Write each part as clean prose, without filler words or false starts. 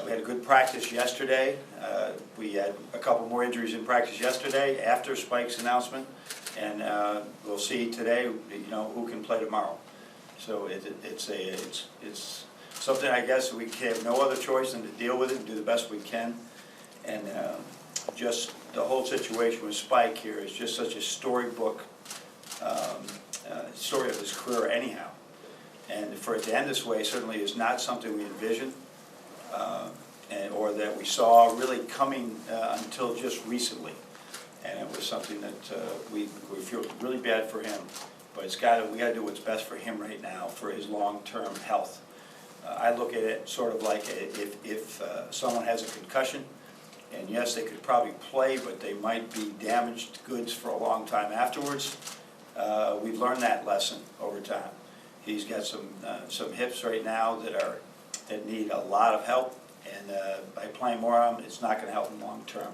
we had a good practice yesterday. We had a couple more injuries in practice yesterday after Spike's announcement, and we'll see today, you know, who can play tomorrow. So it's something, I guess, we have no other choice than to deal with it and do the best we can. And just the whole situation with Spike here is just such a storybook story of his career anyhow. And for it to end this way certainly is not something we envisioned or that we saw really coming until just recently. And it was something that we feel really bad for him. But we got to do what's best for him right now for his long-term health. I look at it sort of like if someone has a concussion, and yes, they could probably play, but they might be damaged goods for a long time afterwards. We've learned that lesson over time. He's got some hips right now that need a lot of help, and by playing more of them, it's not going to help him long term.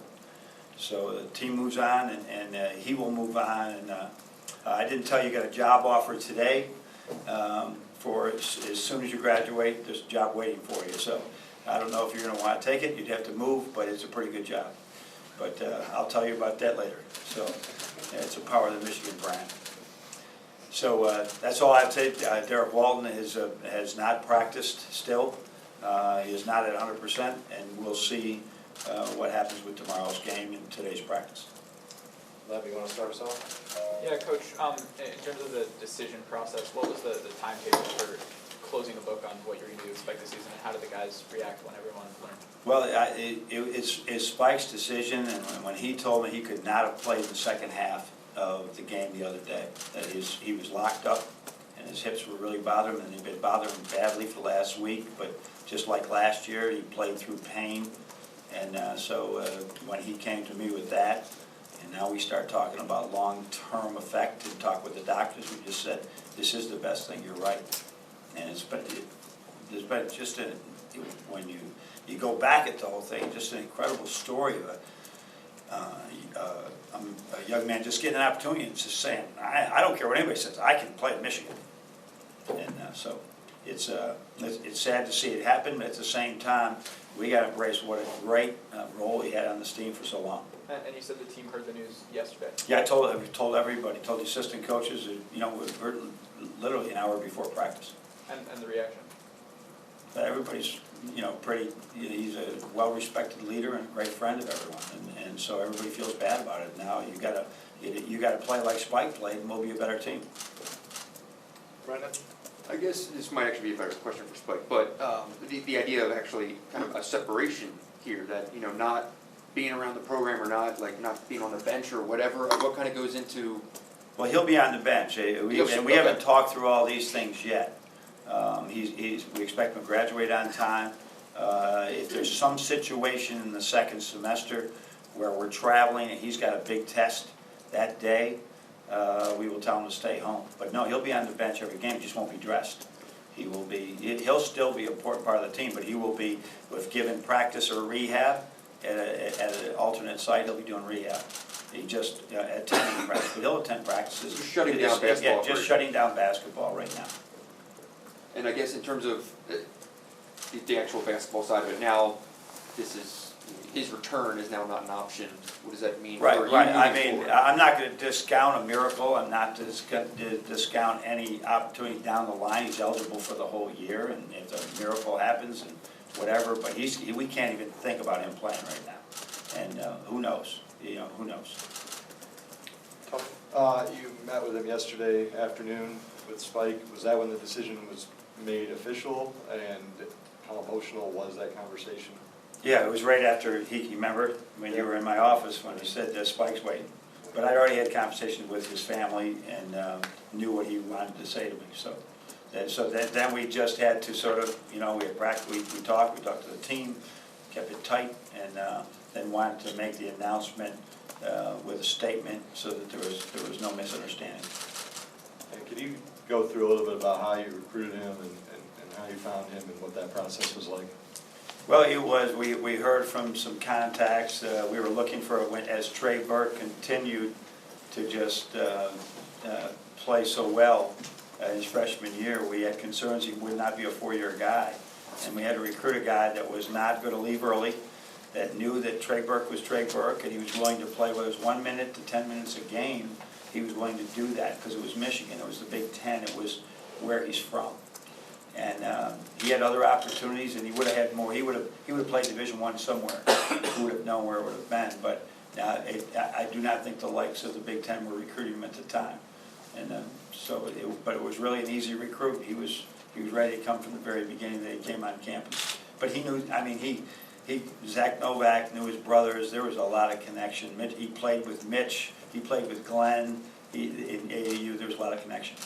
So the team moves on, and he will move on. And I didn't tell you got a job offer today. For as soon as you graduate, there's a job waiting for you. So I don't know if you're going to want to take it. You'd have to move, but it's a pretty good job. But I'll tell you about that later. So it's a Power of the Michigan brand. So that's all I'd say. Derek Walton has not practiced still. He is not at 100%, and we'll see what happens with tomorrow's game and today's practice. Lev, you want to start us off? Yeah, Coach, in terms of the decision process, what was the timetable for closing the book on what you're going to do with Spike this season, and how did the guys react when everyone learned? Well, it's Spike's decision, and when he told me he could not have played the second half of the game the other day, that he was locked up, and his hips were really bothering him, and they've been bothering him badly for the last week, but just like last year, he played through pain, and so when he came to me with that, and now we start talking about long-term effect and talk with the doctors, we just said, this is the best thing, you're right. And there's been just when you go back at the whole thing, just an incredible story of a young man just getting an opportunity and just saying, I don't care what anybody says, I can play at Michigan. And so it's sad to see it happen, but at the same time, we got to embrace what a great role he had on this team for so long. And you said the team heard the news yesterday. Yeah, I told everybody, told the assistant coaches, you know, literally an hour before practice. And the reaction? Everybody's, you know, he's a well-respected leader and a great friend of everyone, and so everybody feels bad about it. Now you gotta play like Spike played, and we'll be a better team. Brendan? I guess this might actually be a better question for Spike, but the idea of actually kind of a separation here, that, you know, not being around the program or not being on the bench or whatever, what kind of goes into? Well, he'll be on the bench, and we haven't talked through all these things yet. We expect him to graduate on time. If there's some situation in the second semester where we're traveling and he's got a big test that day, we will tell him to stay home. But no, he'll be on the bench every game, he just won't be dressed. He'll still be an important part of the team, but he will be, if given practice or rehab at an alternate site, he'll be doing rehab. He just attending practice, but he'll attend practices. Just shutting down basketball. Yeah, just shutting down basketball right now. And I guess in terms of the actual basketball side of it, now his return is now not an option. What does that mean? Right. I mean, forward? I'm not going to discount a miracle. I'm not going to discount any opportunity down the line. He's eligible for the whole year, and if a miracle happens and whatever, but we can't even think about him playing right now. And who knows? You know, who knows? You met with him yesterday afternoon with Spike. Was that when the decision was made official, and how emotional was that conversation? Yeah, it was right after you remember when you were in my office when he said that Spike's waiting. But I'd already had conversations with his family and knew what he wanted to say to me. So then we just had to sort of, you know, we talked to the team, kept it tight, and then wanted to make the announcement with a statement so that there was no misunderstanding. And could you go through a little bit about how you recruited him and how you found him and what that process was like? Well, we heard from some contacts. We were looking for, as Trey Burke continued to just play so well his freshman year, we had concerns he would not be a four-year guy. And we had to recruit a guy that was not gonna leave early, that knew that Trey Burke was Trey Burke, and he was willing to play, whether it was 1 minute to 10 minutes a game, he was willing to do that, because it was Michigan, it was the Big Ten, it was where he's from. And he had other opportunities, and he would have had more, he would have played Division I somewhere, who would have known where it would have been, but I do not think the likes of the Big Ten were recruiting him at the time. And but it was really an easy recruit, he was ready to come from the very beginning that he came on campus. But he knew, I mean, Zach Novak knew his brothers, there was a lot of connection. He played with Mitch, he played with Glenn, in AAU, there was a lot of connection.